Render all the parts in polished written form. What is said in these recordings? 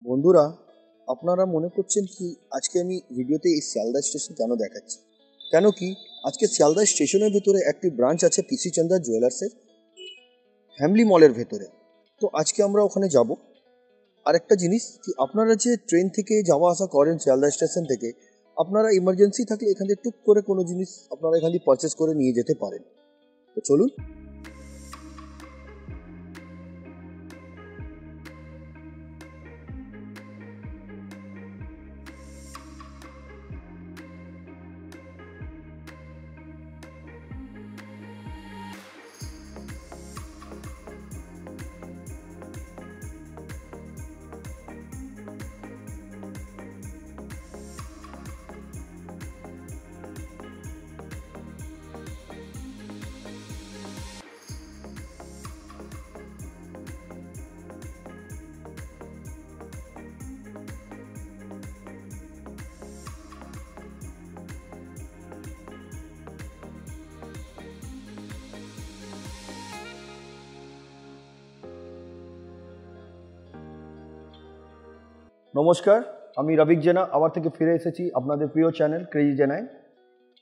বন্ধুরা, আপনারা মনে করছেন কি আজকে আমি ভিডিওতে এই শিয়ালদা স্টেশন কেন দেখাচ্ছি? কেন কি আজকে শিয়ালদা স্টেশনের ভেতরে একটি ব্রাঞ্চ আছে পিসি চন্দ্রা জুয়েলার্সের, ফ্যামিলি মলের ভেতরে। তো আজকে আমরা ওখানে যাব। আর একটা জিনিস কি, আপনারা যে ট্রেন থেকে যাওয়া আসা করেন শিয়ালদা স্টেশন থেকে, আপনারা ইমার্জেন্সি থাকলে এখান থেকে টুক করে কোনো জিনিস আপনারা এখান থেকে পারচেস করে নিয়ে যেতে পারেন। তো চলুন। নমস্কার, আমি রবিক জেনা আবার থেকে ফিরে এসেছি আপনাদের প্রিয় চ্যানেল ক্রেজি জেনায়।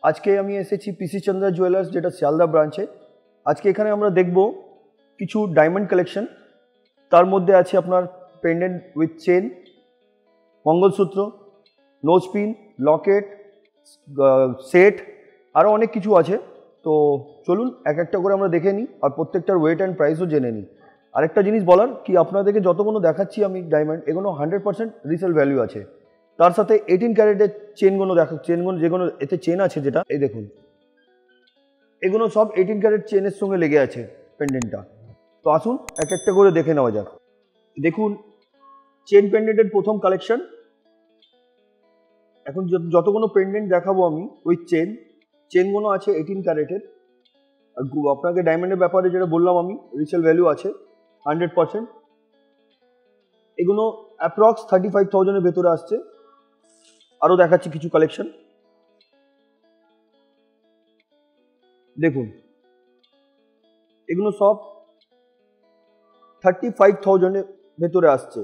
আজকে আমি এসেছি পিসি চন্দ্রা জুয়েলার্স, যেটা শিয়ালদা ব্রাঞ্চে। আজকে এখানে আমরা দেখব কিছু ডায়মন্ড কালেকশন। তার মধ্যে আছে আপনার pendant with chain, mangalsutra, nose pin, locket, set, আরও অনেক কিছু আছে। তো চলুন এক একটা করে আমরা দেখে নিই আর প্রত্যেকটার ওয়েট অ্যান্ড প্রাইসও জেনে নিই। আরেকটা জিনিস বলার কি, আপনাদেরকে যতগুলো দেখাচ্ছি আমি ডায়মন্ড, এগুলো 100% রিসেল ভ্যালু আছে। তার সাথে 18 ক্যারেটের চেনগুলো চেনগুলো যেগুলো এতে চেন আছে, যেটা এই দেখুন, এগুলো সব 18 ক্যারেট চেনের সঙ্গে লেগে আছে পেন্ডেন্টটা। তো আসুন এক একটা করে দেখে নেওয়া যাক। দেখুন, চেন পেন্ডেন্টের প্রথম কালেকশন। এখন যতগুলো পেন্ডেন্ট দেখাবো আমি ওই চেনগুলো আছে 18 ক্যারেটের। আর আপনাকে ডায়মন্ডের ব্যাপারে যেটা বললাম আমি, রিসেল ভ্যালু আছে 100%। এগুলো অ্যাপ্রক্স 35,000-এর ভেতরে আসছে। আরও দেখাচ্ছি কিছু কালেকশন। দেখুন, এগুলো সব 35,000-এর ভেতরে আসছে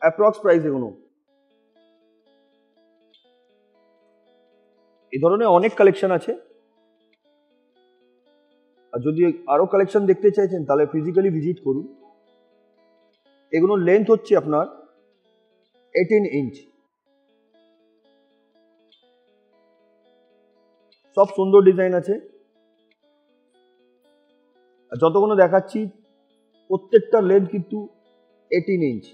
অ্যাপ্রক্স প্রাইস। এগুলো এই ধরনের অনেক কালেকশন আছে। আর যদি আরও কালেকশন দেখতে চাইছেন তাহলে ফিজিক্যালি ভিজিট করুন। এগুলোর লেন্থ হচ্ছে আপনার 18 ইঞ্চ। সব সুন্দর ডিজাইন আছে। আর যতগুলো দেখাচ্ছি প্রত্যেকটা লেন্থ কিন্তু 18 ইঞ্চ।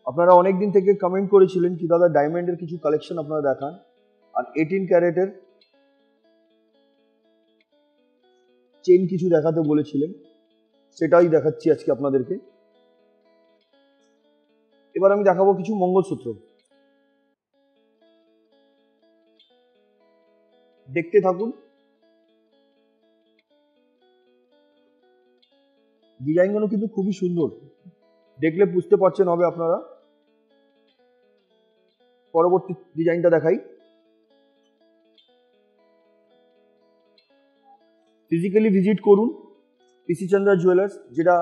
আপনারা অনেক দিন থেকে কমেন্ট করেছিলেন কি দাদা ডায়মন্ডের কিছু কালেকশন আপনারা দেখান, আর 18 ক্যারেটের চেন কিছু দেখাতে বলেছিলেন, সেটাই দেখাচ্ছি আজকে আপনাদেরকে। এবার আমি দেখাবো কিছু মঙ্গলসূত্র। দেখতে থাকুন। ডিজাইনগুলো কিন্তু খুবই সুন্দর, দেখলে বুঝতে পারছেন হবে আপনারা। পরবর্তী ডিজাইনটা দেখাই। ফিজিক্যালি ভিজিট করুন পিসি চন্দ্রা জুয়েলার্স, যেটা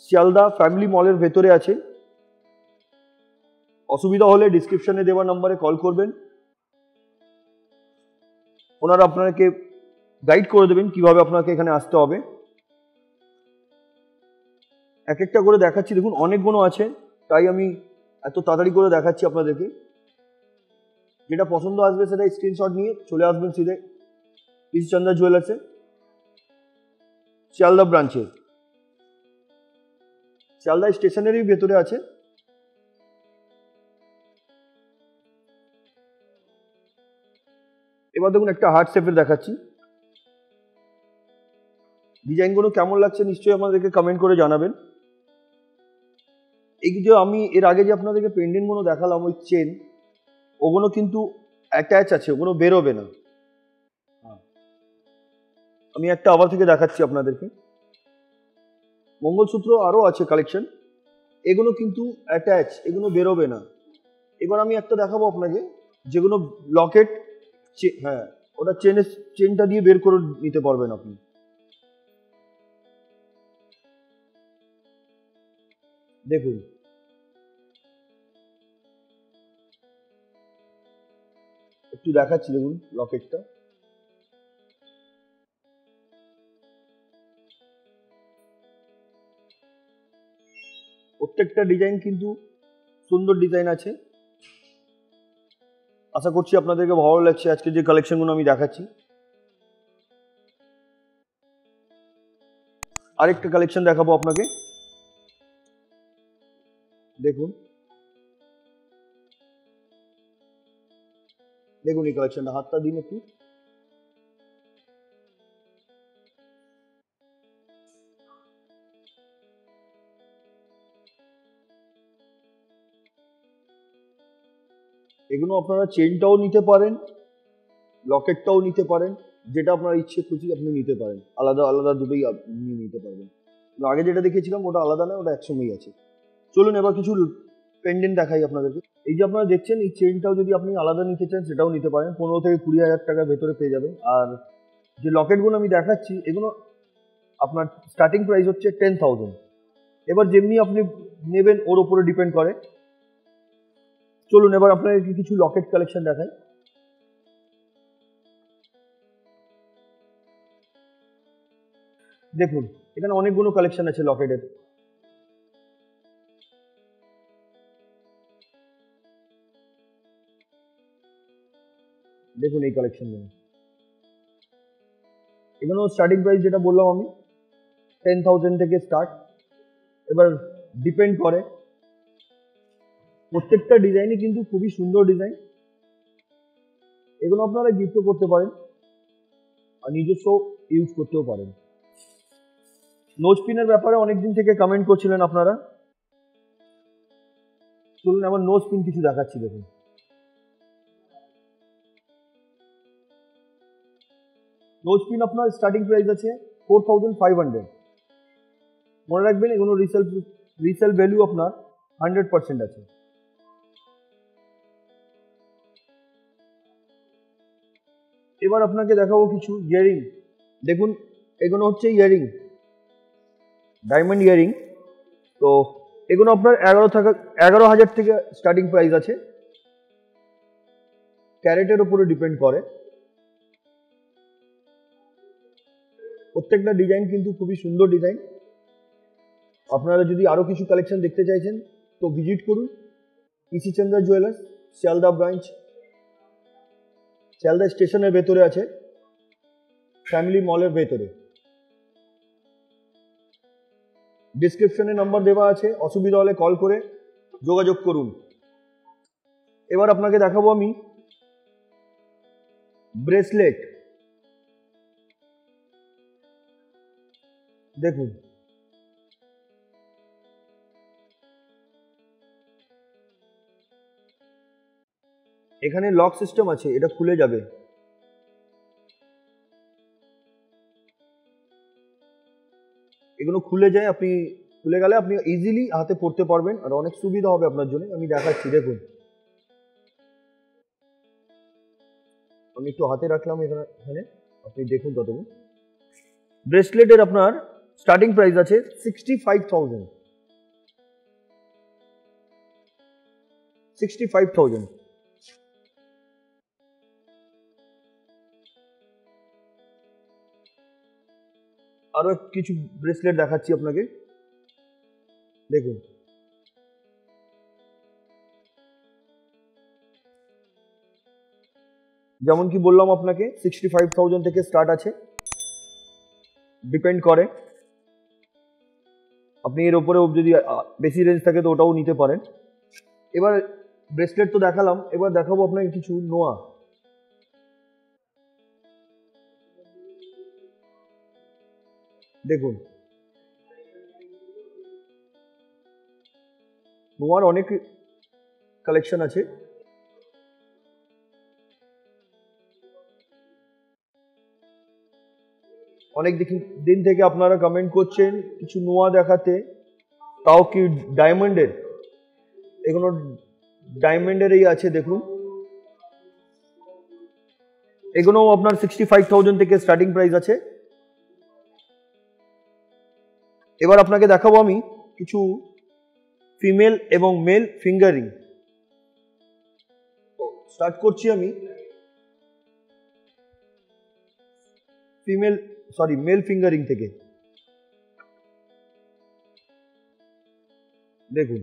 শিয়ালদা ফ্যামিলি মলের ভেতরে আছে। অসুবিধা হলে ডিসক্রিপশনে দেওয়া নম্বরে কল করবেন, ওনারা আপনাকে গাইড করে দেবেন কিভাবে আপনাকে এখানে আসতে হবে। এক একটা করে দেখাচ্ছি। দেখুন, অনেকগুলো আছে, তাই আমি এত তাড়াতাড়ি করে দেখাচ্ছি আপনাদেরকে। যেটা পছন্দ আসবে সেটা স্ক্রিনশট নিয়ে চলে আসবেন সিধে পিসি চন্দ্রা জুয়েলার্সে, শিয়ালদা ব্রাঞ্চে। শিয়ালদা স্টেশনেরই ভেতরে আছে। এবার দেখুন একটা হার্ট শেপের দেখাচ্ছি। ডিজাইনগুলো কেমন লাগছে নিশ্চয়ই আমাদেরকে কমেন্ট করে জানাবেন। এই যে আমি এর আগে যে আপনাদেরকে পেন্ডেন্টগুলো দেখালাম ওই চেন, ওগুলো কিন্তু অ্যাটাচ আছে, ওগুলো বেরোবে না। আমি একটা আবার থেকে দেখাচ্ছি আপনাদেরকে। মঙ্গলসূত্র আরও আছে কালেকশন, এগুলো কিন্তু অ্যাটাচ, এগুলো বেরোবে না। এবার আমি একটা দেখাবো আপনাকে, যেগুলো লকেট, হ্যাঁ ওটা চেনটা দিয়ে বের করে নিতে পারবেন আপনি। দেখুন একটু দেখাচ্ছি, দেখুন লকেটটা। প্রত্যেকটা ডিজাইন কিন্তু সুন্দর ডিজাইন আছে। আশা করছি আপনাদেরকে ভালো লাগছে আজকে যে কালেকশনগুলো আমি দেখাচ্ছি। আরেকটা কালেকশন দেখাবো আপনাকে, দেখুন দেখুন এই কালেকশনটা, হাতটা দিন একটু। এগুলো আপনারা চেনটাও নিতে পারেন, লকেটটাও নিতে পারেন, যেটা আপনার ইচ্ছে খুশি আপনি নিতে পারেন, আলাদা আলাদা দুটোই আপনি নিতে পারবেন। আগে যেটা দেখিয়েছিলাম ওটা আলাদা না, ওটা একসঙ্গেই আছে। চলুন এবার কিছু পেন্ডেন্ট দেখাই আপনাদেরকে। এই যে আপনারা দেখছেন এই চেনটাও যদি আপনি আলাদা নিতে চান সেটাও নিতে পারেন, 15 থেকে 20,000 টাকার ভেতরে পেয়ে যাবেন। আর যে লকেটগুলো আমি দেখাচ্ছি এগুলো আপনার স্টার্টিং প্রাইস হচ্ছে 10,000। এবার যেমনি আপনি নেবেন ওর উপরে ডিপেন্ড করে। চলুন এবার আপনাদেরকে কিছু লকেট কালেকশন দেখাই। দেখুন এখানে অনেকগুলো কালেকশন আছে লকেটের। দেখুন এই কালেকশনগুলো, এগুলো স্টার্টিং প্রাইস যেটা বললাম আমি 10,000 থেকে স্টার্ট। এবার ডিপেন্ড করে, প্রত্যেকটা ডিজাইনই কিন্তু খুবই সুন্দর ডিজাইন। এগুলো আপনারা গিফটও করতে পারেন আর নিজস্ব ইউজ করতেও পারেন। নোজ পিনের ব্যাপারে অনেকদিন থেকে কমেন্ট করছিলেন আপনারা। চলুন আমার নোজ পিন কিছু দেখাচ্ছি। দেখুন নোজ পিন আপনার স্টার্টিং প্রাইস আছে 4,500। মনে রাখবেন এগুলো রিসেল ভ্যালু আপনার 100% আছে। এবার আপনাকে দেখাবো কিছু ইয়ারিং। দেখুন এগুলো হচ্ছে ইয়ারিং, ডায়মন্ড ইয়ারিং। তো এগুলো আপনার 11,000 থেকে স্টার্টিং প্রাইস আছে, ক্যারেটের উপরে ডিপেন্ড করে। প্রত্যেকটা ডিজাইন কিন্তু খুবই সুন্দর ডিজাইন। আপনারা যদি আরো কিছু কালেকশন দেখতে চাইছেন তো ভিজিট করুন পিসি চন্দ্রা জুয়েলার্স, শিয়ালদা ব্রাঞ্চ, শিয়ালদা স্টেশনের ভেতরে আছে, ফ্যামিলি মলের ভেতরে। ডিসক্রিপশনে নাম্বার দেওয়া আছে, অসুবিধা হলে কল করে যোগাযোগ করুন। এবার আপনাকে দেখাবো আমি ব্রেসলেট। দেখুন এখানে লক সিস্টেম আছে, এটা খুলে যাবে। এগুলো খুলে যায়, আপনি খুলে গেলে আপনি ইজিলি হাতে পড়তে পারবেন আর অনেক সুবিধা হবে আপনার জন্য। আমি দেখাচ্ছি, দেখুন আমি একটু হাতে রাখলাম এখানে, আপনি দেখুন ততক্ষণ। ব্রেসলেটের আপনার স্টার্টিং প্রাইস আছে 65,000। 65,000। আরো কিছু ব্রেসলেট দেখাচ্ছি আপনাকে, দেখুন যেমন কি বললাম আপনাকে 65,000 থেকে স্টার্ট আছে, ডিপেন্ড করে। আপনি এর উপরে যদি বেশি রেঞ্জ থাকে তো ওটাও নিতে পারেন। এবার ব্রেসলেট তো দেখালাম, এবার দেখাবো আপনাকে কিছু নোয়া। দেখুন নোয়ার অনেক কালেকশন আছে। অনেক দিন থেকে আপনারা কমেন্ট করছেন কিছু নোয়া দেখাতে, তাও কি ডায়মন্ডের। এগুলো ডায়মন্ডেরই আছে, দেখুন এগুলোও আপনার 65,000 থেকে স্টার্টিং প্রাইস আছে। এবার আপনাকে দেখাবো আমি কিছু ফিমেল এবং মেল ফিঙ্গারিং। তো স্টার্ট করছি আমি মেল ফিঙ্গারিং থেকে। দেখুন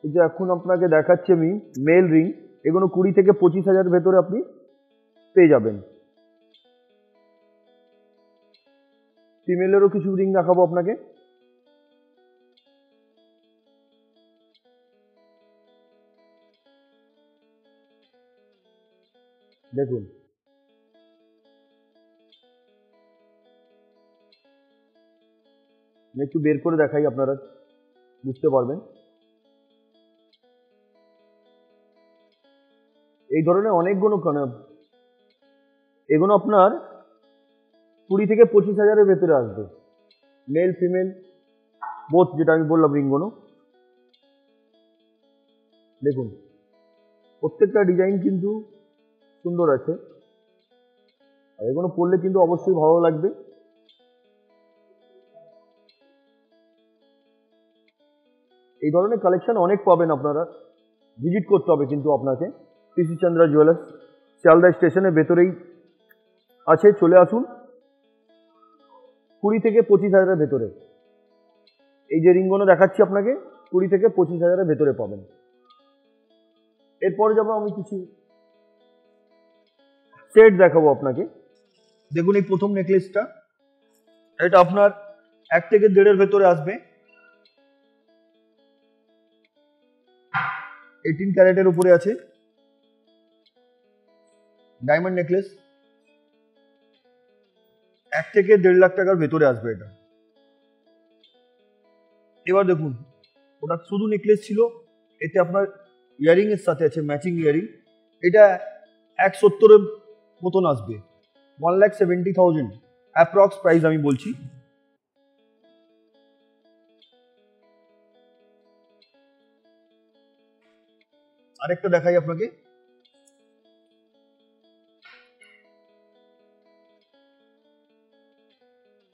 এই যে এখন আপনাকে দেখাচ্ছি আমি মেল রিং, এগুলো 20 থেকে 25,000 ভেতরে আপনি পেয়ে যাবেন। ফিমেলেরও কিছু রিং দেখাবো আপনাকে। দেখুন আমি একটু বের করে দেখাই, আপনারা বুঝতে পারবেন। এই ধরনের অনেকগুলো এগুলো আপনার 20 থেকে 25,000-এর ভেতরে আসবে, মেল ফিমেল বোথ, যেটা আমি বললাম রিংগুলো। দেখুন প্রত্যেকটা ডিজাইন কিন্তু সুন্দর আছে, আর এগুলো পরলে কিন্তু অবশ্যই ভালো লাগবে। এই ধরনের কালেকশন অনেক পাবেন আপনারা, ভিজিট করতে হবে কিন্তু আপনাকে। পিসি চন্দ্রা জুয়েলার্স শিয়ালদা স্টেশনের ভেতরেই আছে, চলে আসুন। 20 থেকে 25,000-এর ভেতরে এই যে রিংগুলো দেখাচ্ছি আপনাকে 20 থেকে 25,000-এর ভেতরে পাবেন। এরপরে যাবো আমি কিছু সেট দেখাবো আপনাকে। দেখুন এই প্রথম নেকলেসটা, এটা আপনার 1 থেকে 1.5-এর ভেতরে আসবে, 18 ক্যারেটের উপরে আছে, ডায়মন্ড নেকলেস। 1 থেকে 1.5 লাখ টাকার ভেতরে আসবে এটা। এবার দেখুন ওটা শুধু নেকলেস ছিল, এতে আপনার ইয়ারিং এর সাথে আছে ম্যাচিং ইয়ারিং। এটা 170-এর মতন আসবে, 1,70,000 অ্যাপ্রক্স প্রাইস আমি বলছি। আরেকটা দেখাই আপনাকে,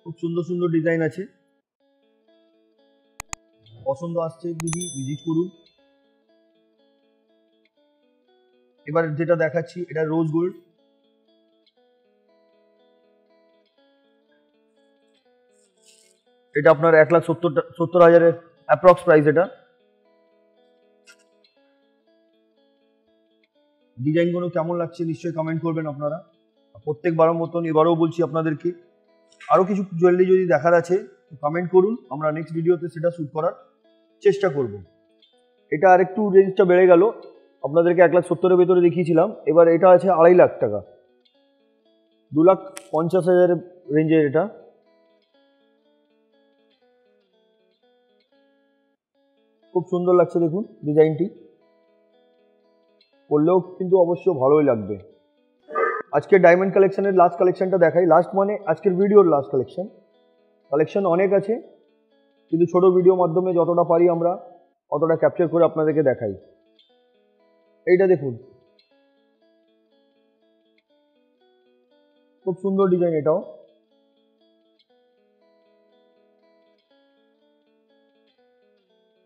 খুব সুন্দর সুন্দর ডিজাইন আছে, পছন্দ আসছে যদি ভিজিট করুন। এবার যেটা দেখাচ্ছি এটা রোজ গোল্ড, এটা আপনার 1,70,000-এর অ্যাপ্রক্স প্রাইস। এটা ডিজাইনগুলো কেমন লাগছে নিশ্চয়ই কমেন্ট করবেন আপনারা। প্রত্যেকবারের মতন এবারেও বলছি আপনাদেরকে, আরও কিছু জুয়েলারি যদি দেখার আছে কমেন্ট করুন, আমরা নেক্সট ভিডিওতে সেটা শ্যুট করার চেষ্টা করব। এটা আরেকটু রেঞ্জটা বেড়ে গেল, আপনাদেরকে 1,70,000-এর ভেতরে দেখিয়েছিলাম, এবার এটা আছে 2.5 লাখ টাকা, 2,50,000 রেঞ্জের। এটা খুব সুন্দর লাগছে, দেখুন ডিজাইনটি, করলেও কিন্তু অবশ্যই ভালোই লাগবে। আজকে ডায়মন্ড কালেকশনের লাস্ট কালেকশনটা দেখাই, লাস্ট মানে আজকের ভিডিওর লাস্ট কালেকশন অনেক আছে, কিন্তু ছোট ভিডিওর মাধ্যমে যতটা পারি আমরা অতটা ক্যাপচার করে আপনাদেরকে দেখাই। এইটা দেখুন খুব সুন্দর ডিজাইন, এটাও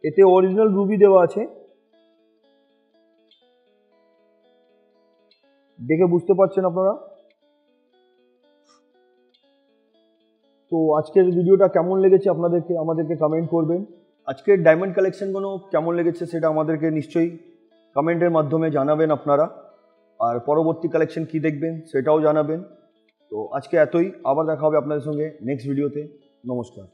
এতে অরিজিনাল রুবি দেওয়া আছে, দেখে বুঝতে পারছেন আপনারা। তো আজকের ভিডিওটা কেমন লেগেছে আমাদেরকে কমেন্ট করবেন। আজকের ডায়মন্ড কালেকশনগুলো কেমন লেগেছে সেটা আমাদেরকে নিশ্চয়ই কমেন্টের মাধ্যমে জানাবেন আপনারা, আর পরবর্তী কালেকশন কি দেখবেন সেটাও জানাবেন। তো আজকে এতই, আবার দেখা হবে আপনাদের সঙ্গে নেক্সট ভিডিওতে। নমস্কার।